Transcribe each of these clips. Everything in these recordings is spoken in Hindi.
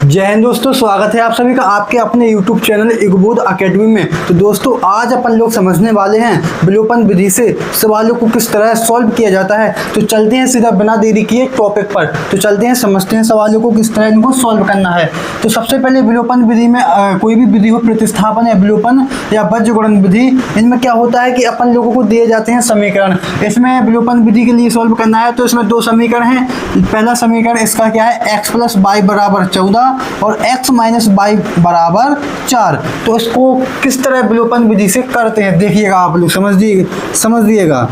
जय हिंद दोस्तों, स्वागत है आप सभी का आपके अपने YouTube चैनल इगबोध अकेडमी में। तो दोस्तों आज अपन लोग समझने वाले हैं विलोपन विधि से सवालों को किस तरह सॉल्व किया जाता है। तो चलते हैं सीधा बिना देरी किए टॉपिक पर। तो चलते हैं समझते हैं सवालों को किस तरह इनको सॉल्व करना है। तो सबसे पहले विलोपन विधि में कोई भी विधि हो, प्रतिस्थापन या विलोपन या बीजगणन विधि, इनमें क्या होता है कि अपन लोगों को दिए जाते हैं समीकरण। इसमें विलोपन विधि के लिए सॉल्व करना है तो इसमें दो समीकरण हैं। पहला समीकरण इसका क्या है, x + y = 14 और x - y = 4। तो इसको किस तरह विलोपन विधि से करते हैं देखिएगा, आप लोग समझिएगा।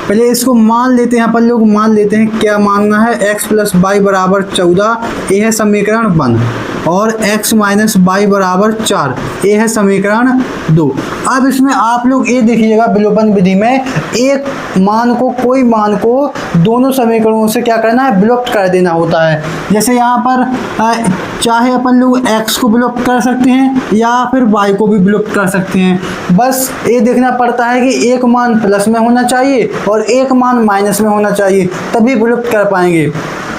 पहले इसको मान लेते हैं, अपन लोग मान लेते हैं क्या मानना है, x + y = 14, ये है समीकरण 1 और x - y = 4, ये है समीकरण 2। अब इसमें आप लोग ये देखिएगा, विलोपन विधि में एक मान को, कोई मान को दोनों समीकरणों से क्या करना है, विलुप्त कर देना होता है। जैसे यहाँ पर चाहे अपन लोग x को विलुप्त कर सकते हैं या फिर y को भी विलुप्त कर सकते हैं। बस ये देखना पड़ता है कि एक मान प्लस में होना चाहिए और एक मान माइनस में होना चाहिए, तभी विलुप्त कर पाएंगे।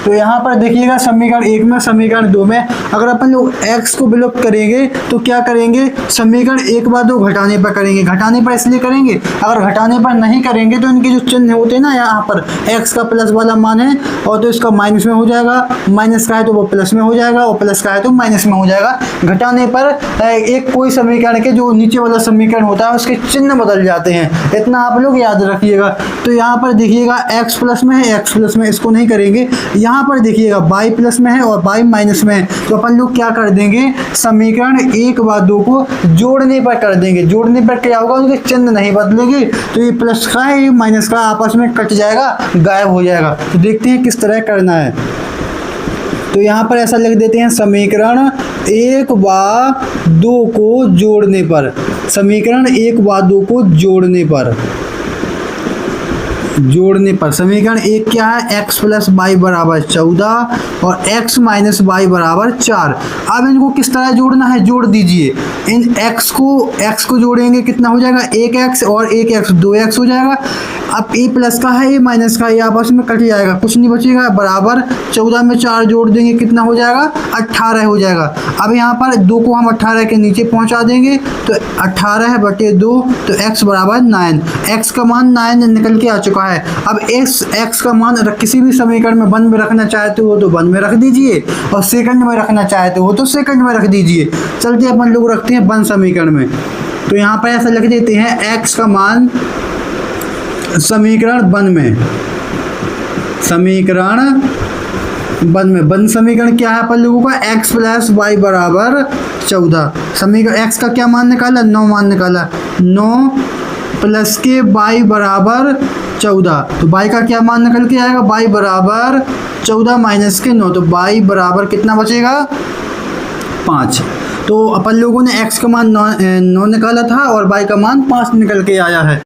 तो यहाँ पर देखिएगा समीकरण 1 में, समीकरण 2 में अगर अपन लोग x को विलुप्त करेंगे तो क्या करेंगे, समीकरण 1 + 2 घटाने पर करेंगे। घटाने पर इसलिए करेंगे, अगर घटाने पर नहीं करेंगे तो इनके जो चिन्ह होते हैं ना, यहाँ पर x का प्लस वाला मान है और तो इसका माइनस में हो जाएगा, माइनस का है तो वो प्लस में हो जाएगा और प्लस का है तो माइनस में हो जाएगा। घटाने पर एक कोई समीकरण के जो नीचे वाला समीकरण होता है उसके चिन्ह बदल जाते हैं, इतना आप लोग याद रखिएगा। तो यहाँ पर देखिएगा x प्लस में है, x प्लस में इसको नहीं करेंगे। यहाँ पर देखिएगा y प्लस में है और y माइनस में है, तो अपन लोग क्या कर देंगे, समीकरण 1 व 2 को जोड़ने पर कर देंगे। जोड़ने पर क्या होगा, उनके चिन्ह नहीं बदलेंगे, तो ये प्लस का है, ये माइनस का आपस में कट जाएगा, गायब हो जाएगा। तो देखते हैं किस तरह करना है। तो यहाँ पर ऐसा लिख देते हैं, समीकरण 1 व 2 को जोड़ने पर, समीकरण 1 व 2 को जोड़ने पर समीकरण 1 क्या है, x + y = 14 और x - y = 4। अब इनको किस तरह जोड़ना है, जोड़ दीजिए। इन x को जोड़ेंगे, कितना हो जाएगा, 1x और 1x 2x हो जाएगा। अब ये प्लस का है, ये माइनस का है, ये आपस में कट जाएगा, कुछ नहीं बचेगा, बराबर 14 में 4 जोड़ देंगे, कितना हो जाएगा, 18 हो जाएगा। अब यहाँ पर 2 को हम 18 के नीचे पहुँचा देंगे तो 18/2, तो x = 9। x का मान 9 निकल के आ चुका है। अब x का मान किसी भी समीकरण में 1 में रखना चाहते हो तो 1 में रख दीजिए और सेकंड में रखना चाहते हो तो सेकंड में रख दीजिए। चलते अपन लोग रखते हैं 1 समीकरण में। तो यहाँ पर ऐसा लिख देते हैं, x का मान समीकरण 1 में, समीकरण 1 समीकरण क्या है अपन लोगों का, x + y = 14। समीकरण x का क्या मान निकाला, 9 मान निकाला, 9 प्लस के y = 14। तो y का क्या मान निकल के आएगा, y = 14 माइनस के 9, तो y बराबर कितना बचेगा, 5। तो अपन लोगों ने x का मान 9 निकाला था और y का मान 5 निकल के आया है।